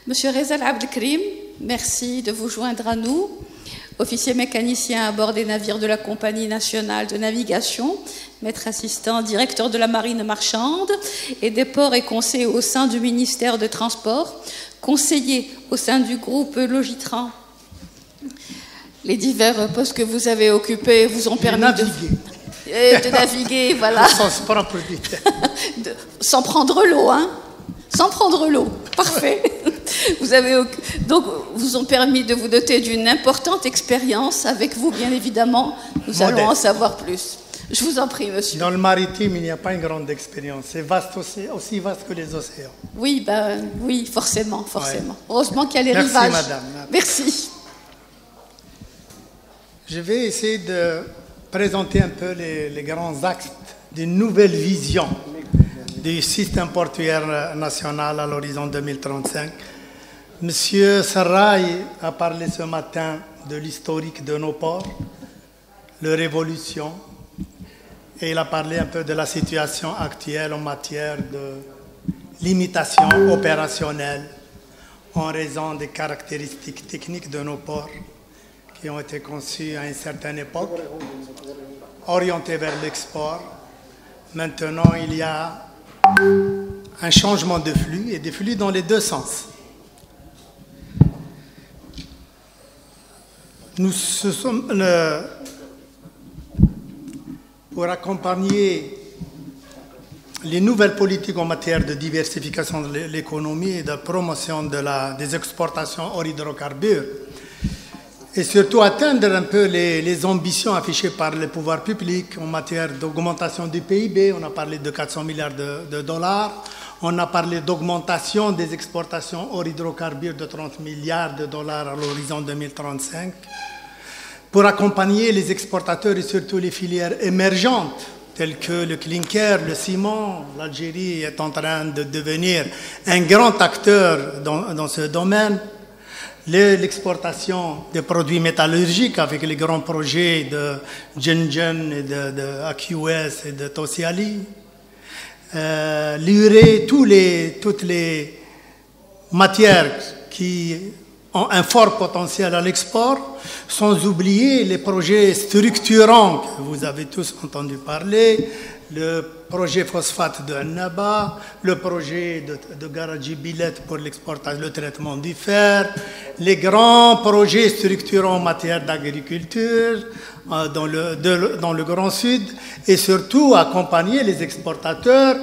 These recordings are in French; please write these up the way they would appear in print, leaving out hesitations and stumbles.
Monsieur Rezal Abdelkrim, merci de vous joindre à nous. Officier mécanicien à bord des navires de la Compagnie nationale de navigation, maître assistant, directeur de la marine marchande et des ports et conseiller au sein du ministère de Transport, conseiller au sein du groupe Logitran. Les divers postes que vous avez occupés vous ont permis de naviguer, voilà. Sans prendre l'eau, hein. Sans prendre l'eau, parfait. Donc, vous ont permis de vous doter d'une importante expérience. Avec vous, bien évidemment, nous allons en savoir plus. Je vous en prie, monsieur. Dans le maritime, il n'y a pas une grande expérience. C'est vaste aussi vaste que les océans. Oui, oui, forcément. Ouais. Heureusement qu'il y a les rivages. Merci, madame. Merci. Je vais essayer de présenter un peu les grands axes d'une nouvelle vision du système portuaire national à l'horizon 2035. Monsieur Sarraï a parlé ce matin de l'historique de nos ports, leur évolution, et il a parlé un peu de la situation actuelle en matière de limitation opérationnelle en raison des caractéristiques techniques de nos ports qui ont été conçus à une certaine époque, orientés vers l'export. Maintenant, il y a un changement de flux, et des flux dans les deux sens. Pour accompagner les nouvelles politiques en matière de diversification de l'économie et de promotion des exportations hors hydrocarbures, et surtout atteindre un peu les ambitions affichées par les pouvoirs publics en matière d'augmentation du PIB. On a parlé de 400 milliards de dollars. On a parlé d'augmentation des exportations hors hydrocarbures de 30 milliards de dollars à l'horizon 2035. Pour accompagner les exportateurs et surtout les filières émergentes, telles que le clinker, le ciment, l'Algérie est en train de devenir un grand acteur dans ce domaine. L'exportation des produits métallurgiques avec les grands projets de Gengen et de AQS et de Tosiali. L'urée, toutes les matières qui ont un fort potentiel à l'export, sans oublier les projets structurants que vous avez tous entendu parler, le projet phosphate de Annaba, le projet de Garaji Billet pour l'exportation, le traitement du fer, les grands projets structurants en matière d'agriculture dans le Grand Sud, et surtout accompagner les exportateurs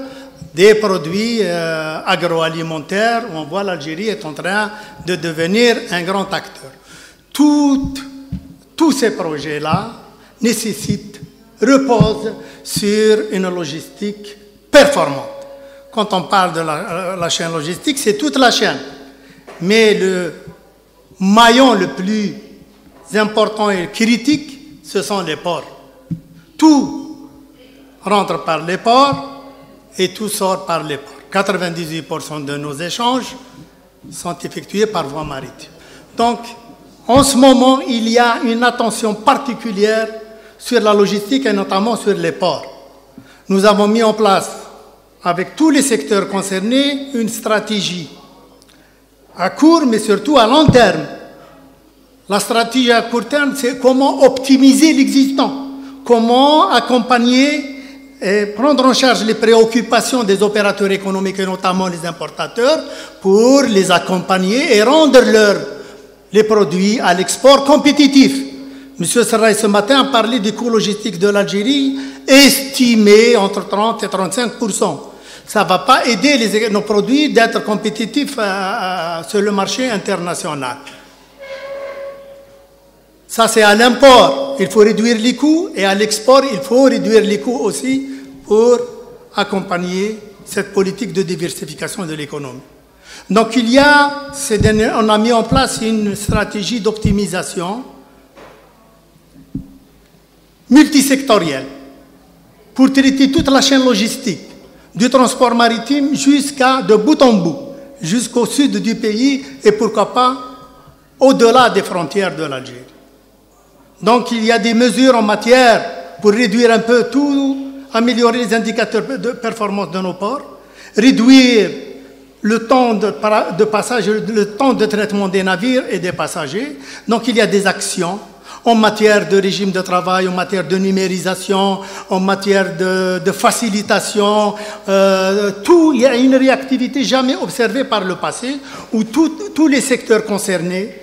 des produits agroalimentaires où on voit l'Algérie est en train de devenir un grand acteur. Tous ces projets-là reposent sur une logistique performante. Quand on parle de la chaîne logistique, c'est toute la chaîne. Mais le maillon le plus important et critique, ce sont les ports. Tout rentre par les ports et tout sort par les ports. 98% de nos échanges sont effectués par voie maritime. Donc, en ce moment, il y a une attention particulière sur la logistique et notamment sur les ports. Nous avons mis en place, avec tous les secteurs concernés, une stratégie à court, mais surtout à long terme. La stratégie à court terme, c'est comment optimiser l'existant, comment accompagner et prendre en charge les préoccupations des opérateurs économiques et notamment les importateurs pour les accompagner et rendre les produits à l'export compétitifs. M. Sarraï, ce matin, a parlé des coûts logistiques de l'Algérie, estimés entre 30 et 35%. Ça ne va pas aider nos produits d'être compétitifs sur le marché international. Ça, c'est à l'import. Il faut réduire les coûts, et à l'export, il faut réduire les coûts aussi pour accompagner cette politique de diversification de l'économie. Donc, on a mis en place une stratégie d'optimisation multisectorielle pour traiter toute la chaîne logistique, du transport maritime de bout en bout, jusqu'au sud du pays et pourquoi pas au-delà des frontières de l'Algérie. Donc il y a des mesures en matière pour réduire un peu tout, améliorer les indicateurs de performance de nos ports, réduire le temps de passage, le temps de traitement des navires et des passagers. Donc il y a des actions en matière de régime de travail, en matière de numérisation, en matière de facilitation. Il y a une réactivité jamais observée par le passé, où tous les secteurs concernés,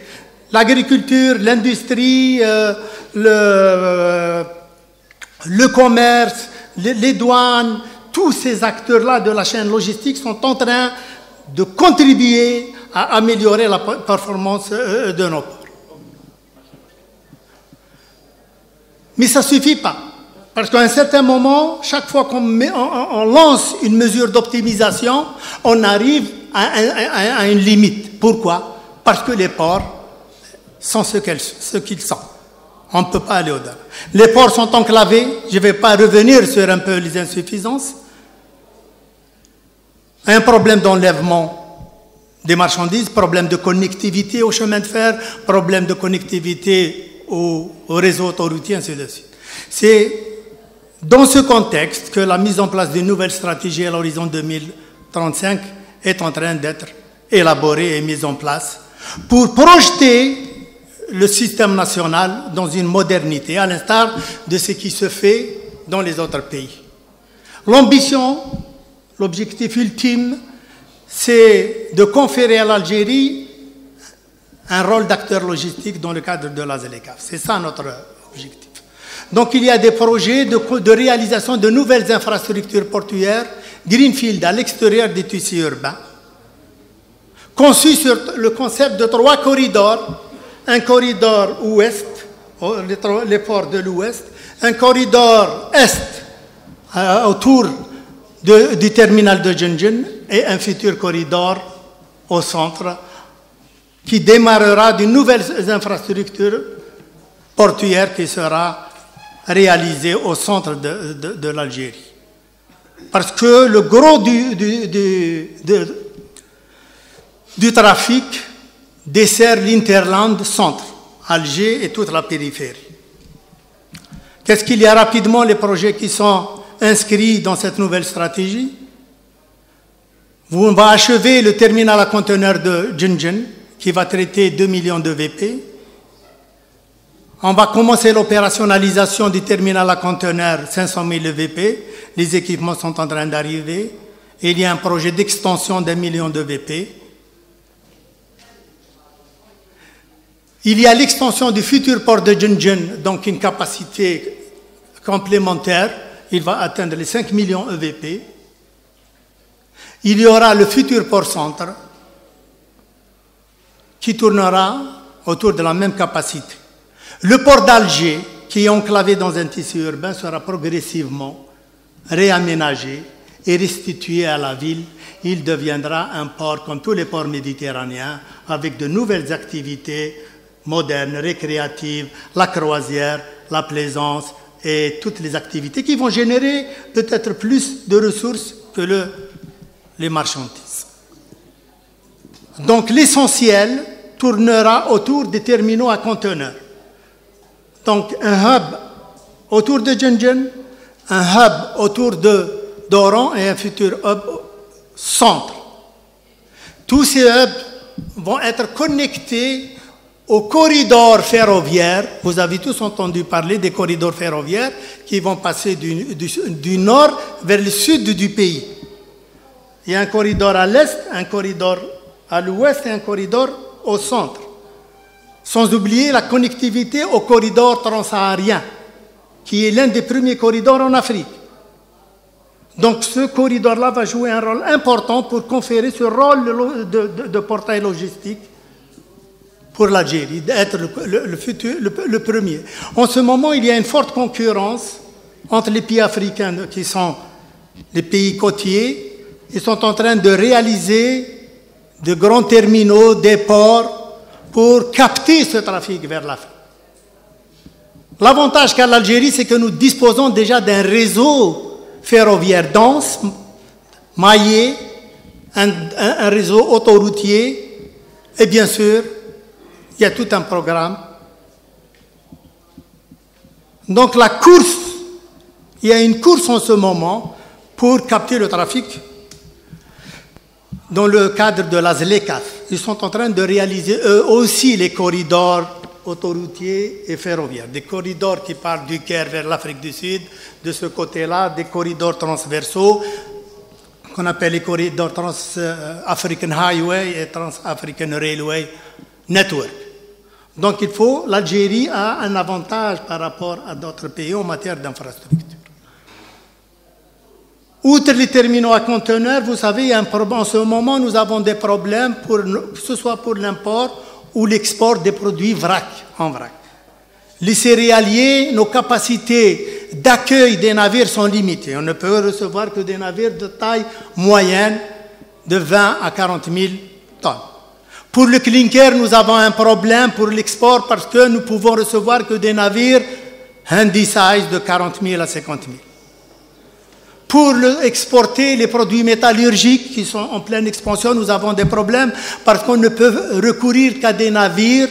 l'agriculture, l'industrie, le commerce, les douanes, tous ces acteurs-là de la chaîne logistique sont en train de contribuer à améliorer la performance de nos ports. Mais ça ne suffit pas. Parce qu'à un certain moment, chaque fois qu'on lance une mesure d'optimisation, on arrive à une limite. Pourquoi? Parce que les ports sont ce qu'ils sont. On ne peut pas aller au-delà. Les ports sont enclavés. Je ne vais pas revenir sur un peu les insuffisances. Un problème d'enlèvement des marchandises, problème de connectivité au chemin de fer, problème de connectivité au réseau autoroutier, ainsi de suite. C'est dans ce contexte que la mise en place d'une nouvelle stratégie à l'horizon 2035 est en train d'être élaborée et mise en place pour projeter le système national dans une modernité, à l'instar de ce qui se fait dans les autres pays. L'ambition, l'objectif ultime, c'est de conférer à l'Algérie un rôle d'acteur logistique dans le cadre de la ZLECAf. C'est ça notre objectif. Donc il y a des projets de réalisation de nouvelles infrastructures portuaires, greenfield, à l'extérieur des tissus urbains, conçus sur le concept de 3 corridors, un corridor ouest, les ports de l'ouest, un corridor est autour du terminal de Djenjen et un futur corridor au centre qui démarrera d'une nouvelle infrastructure portuaire qui sera réalisée au centre de l'Algérie. Parce que le gros du trafic dessert l'Interland centre, Alger et toute la périphérie. Qu'est-ce qu'il y a rapidement, les projets qui sont inscrits dans cette nouvelle stratégie? On va achever le terminal à conteneurs de Djenjen, qui va traiter 2 millions de VP. On va commencer l'opérationnalisation du terminal à conteneurs 500 000 VP. Les équipements sont en train d'arriver. Il y a un projet d'extension d'1 million de VP. Il y a l'extension du futur port de Djenjen, donc une capacité complémentaire. Il va atteindre les 5 millions EVP. Il y aura le futur port centre qui tournera autour de la même capacité. Le port d'Alger, qui est enclavé dans un tissu urbain, sera progressivement réaménagé et restitué à la ville. Il deviendra un port comme tous les ports méditerranéens, avec de nouvelles activités modernes, récréatives, la croisière, la plaisance et toutes les activités qui vont générer peut-être plus de ressources que les marchandises. Donc l'essentiel tournera autour des terminaux à conteneurs. Donc un hub autour de Djenjen, un hub autour d'Oran et un futur hub centre. Tous ces hubs vont être connectés au corridor ferroviaire. Vous avez tous entendu parler des corridors ferroviaires qui vont passer du nord vers le sud du pays. Il y a un corridor à l'est, un corridor à l'ouest et un corridor au centre. Sans oublier la connectivité au corridor transsaharien, qui est l'un des premiers corridors en Afrique. Donc ce corridor-là va jouer un rôle important pour conférer ce rôle de portail logistique pour l'Algérie, d'être le premier. En ce moment, il y a une forte concurrence entre les pays africains, qui sont les pays côtiers. Ils sont en train de réaliser de grands terminaux, des ports, pour capter ce trafic vers l'Afrique. L'avantage qu'a l'Algérie, c'est que nous disposons déjà d'un réseau ferroviaire dense, maillé, un réseau autoroutier, et bien sûr, il y a tout un programme. Donc la course, il y a une course en ce moment pour capter le trafic dans le cadre de la ZLECAF. Ils sont en train de réaliser eux aussi les corridors autoroutiers et ferroviaires. Des corridors qui partent du Caire vers l'Afrique du Sud, de ce côté-là, des corridors transversaux qu'on appelle les corridors Trans-African Highway et Trans-African Railway Network. Donc l'Algérie a un avantage par rapport à d'autres pays en matière d'infrastructure. Outre les terminaux à conteneurs, vous savez, en ce moment, nous avons des problèmes, que ce soit pour l'import ou l'export des produits en vrac. Les céréaliers, nos capacités d'accueil des navires sont limitées. On ne peut recevoir que des navires de taille moyenne de 20 à 40 000 tonnes. Pour le clinker, nous avons un problème pour l'export parce que nous pouvons recevoir que des navires handy-size de 40 000 à 50 000. Pour exporter les produits métallurgiques qui sont en pleine expansion, nous avons des problèmes parce qu'on ne peut recourir qu'à des navires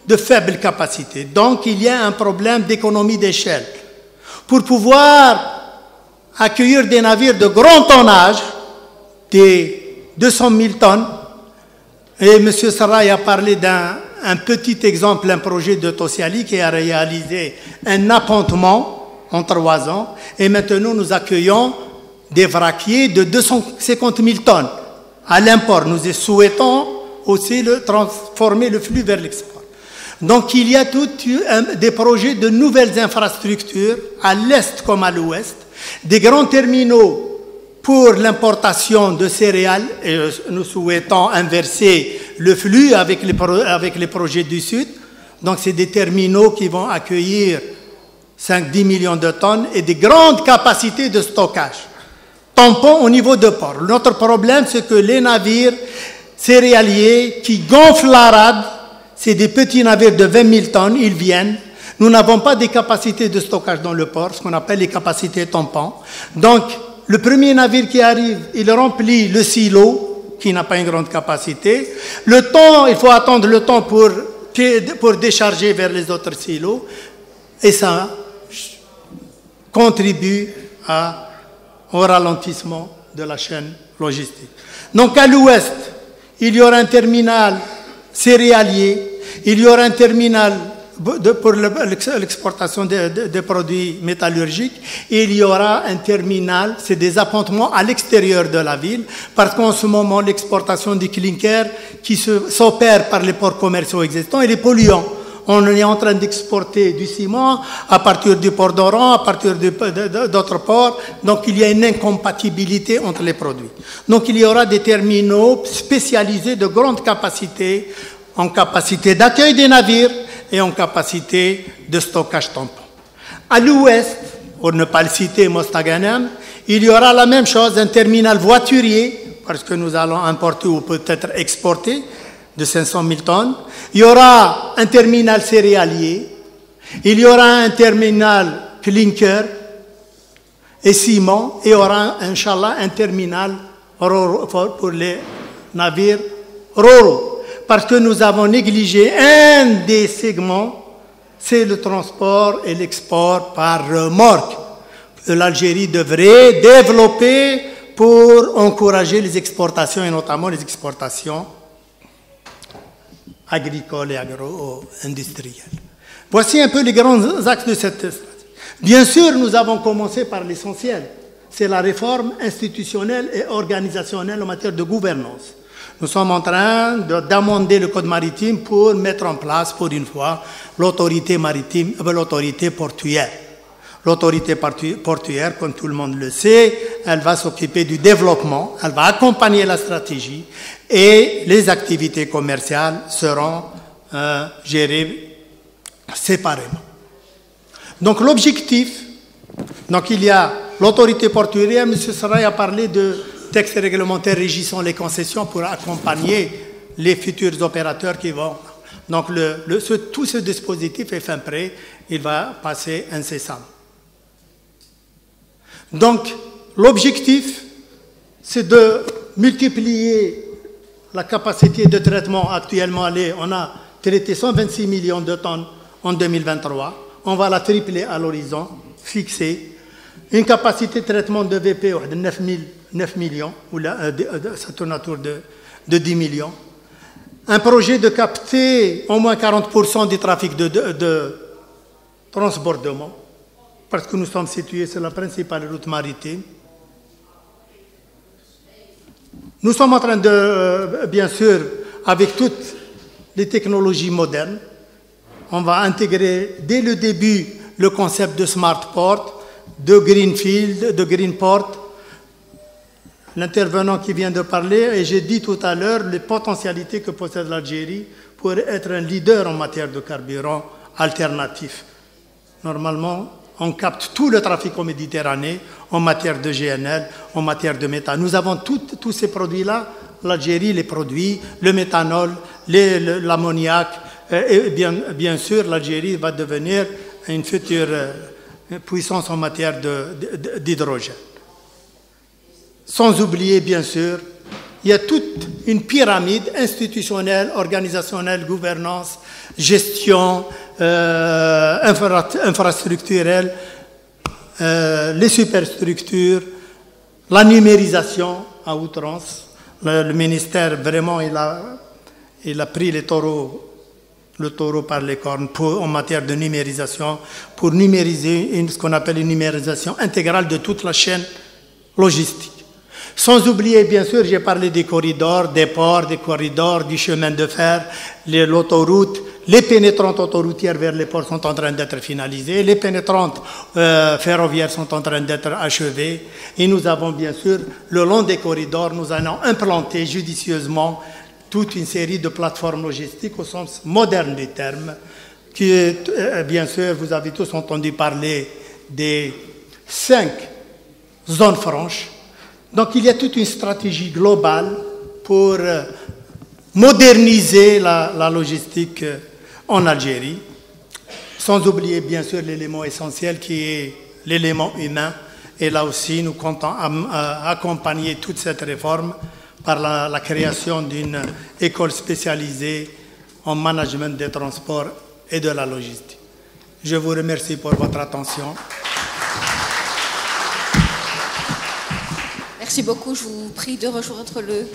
de faible capacité. Donc, il y a un problème d'économie d'échelle. Pour pouvoir accueillir des navires de grand tonnage, des 200 000 tonnes, et M. Sarraï a parlé d'un petit exemple, un projet de Tosyali qui a réalisé un appontement en 3 ans, et maintenant nous accueillons des vraquiers de 250 000 tonnes à l'import. Nous souhaitons aussi transformer le flux vers l'export. Donc il y a des projets de nouvelles infrastructures à l'est comme à l'ouest, des grands terminaux pour l'importation de céréales, et nous souhaitons inverser le flux avec les projets du Sud. Donc c'est des terminaux qui vont accueillir 5-10 millions de tonnes et des grandes capacités de stockage. Tampons au niveau de port. Notre problème, c'est que les navires céréaliers qui gonflent la rade, c'est des petits navires de 20 000 tonnes, ils viennent. Nous n'avons pas des capacités de stockage dans le port, ce qu'on appelle les capacités tampons. Donc, le premier navire qui arrive, il remplit le silo, qui n'a pas une grande capacité. Le temps, il faut attendre le temps pour décharger vers les autres silos. Et ça contribue au ralentissement de la chaîne logistique. Donc, à l'ouest, il y aura un terminal céréalier, il y aura un terminal pour l'exportation des produits métallurgiques, et il y aura un terminal, c'est des appontements à l'extérieur de la ville, parce qu'en ce moment, l'exportation du clinker qui s'opère par les ports commerciaux existants, il est polluant. On est en train d'exporter du ciment à partir du port d'Oran, à partir d'autres ports. Donc, il y a une incompatibilité entre les produits. Donc, il y aura des terminaux spécialisés de grande capacité, en capacité d'accueil des navires et en capacité de stockage tampon. À l'ouest, pour ne pas le citer, Mostaganem, il y aura la même chose, un terminal voiturier, parce que nous allons importer ou peut-être exporter, de 500 000 tonnes. Il y aura un terminal céréalier, il y aura un terminal clinker et ciment, et il y aura, Inch'Allah, un terminal pour les navires ro-ro. Parce que nous avons négligé un des segments, c'est le transport et l'export par remorque. L'Algérie devrait développer pour encourager les exportations, et notamment les exportations agricoles et agro-industrielles. Voici un peu les grands axes de cette stratégie. Bien sûr, nous avons commencé par l'essentiel. C'est la réforme institutionnelle et organisationnelle en matière de gouvernance. Nous sommes en train d'amender le code maritime pour mettre en place, pour une fois, l'autorité maritime, l'autorité portuaire. L'autorité portuaire, comme tout le monde le sait, elle va s'occuper du développement, elle va accompagner la stratégie et les activités commerciales seront gérées séparément. Donc l'objectif, il y a l'autorité portuaire, M. Sarraï a parlé de textes réglementaires régissant les concessions pour accompagner les futurs opérateurs qui vont. Donc tout ce dispositif est fin prêt, il va passer incessamment. Donc l'objectif, c'est de multiplier la capacité de traitement. Actuellement, on a traité 126 millions de tonnes en 2023. On va la tripler à l'horizon fixé. une capacité de traitement de VP de 9 millions, ou là, ça tourne autour de 10 millions. Un projet de capter au moins 40% du trafic de transbordement, parce que nous sommes situés sur la principale route maritime. Nous sommes en train de, bien sûr, avec toutes les technologies modernes, on va intégrer dès le début le concept de Smart Port, de Greenfield, de Greenport. L'intervenant qui vient de parler, et j'ai dit tout à l'heure les potentialités que possède l'Algérie pour être un leader en matière de carburant alternatif. Normalement, on capte tout le trafic en Méditerranée en matière de GNL, en matière de méthane. Nous avons tous ces produits-là. L'Algérie les produit, le méthanol, l'ammoniac. Et bien sûr, l'Algérie va devenir une future puissance en matière d'hydrogène. Sans oublier, bien sûr, il y a toute une pyramide institutionnelle, organisationnelle, gouvernance, gestion, infrastructurelle, les superstructures, la numérisation à outrance. Le ministère, vraiment, il a pris le taureau par les cornes en matière de numérisation, pour numériser ce qu'on appelle une numérisation intégrale de toute la chaîne logistique. Sans oublier, bien sûr, j'ai parlé des corridors, des ports, des corridors, du chemin de fer, l'autoroute. Les pénétrantes autoroutières vers les ports sont en train d'être finalisées. Les pénétrantes ferroviaires sont en train d'être achevées. Et nous avons, bien sûr, le long des corridors, nous allons implanter judicieusement toute une série de plateformes logistiques au sens moderne du terme, qui est, bien sûr, vous avez tous entendu parler des 5 zones franches. Donc il y a toute une stratégie globale pour moderniser la logistique en Algérie, sans oublier bien sûr l'élément essentiel qui est l'élément humain. Et là aussi, nous comptons accompagner toute cette réforme par la création d'une école spécialisée en management des transports et de la logistique. Je vous remercie pour votre attention. Merci beaucoup. Je vous prie de rejoindre le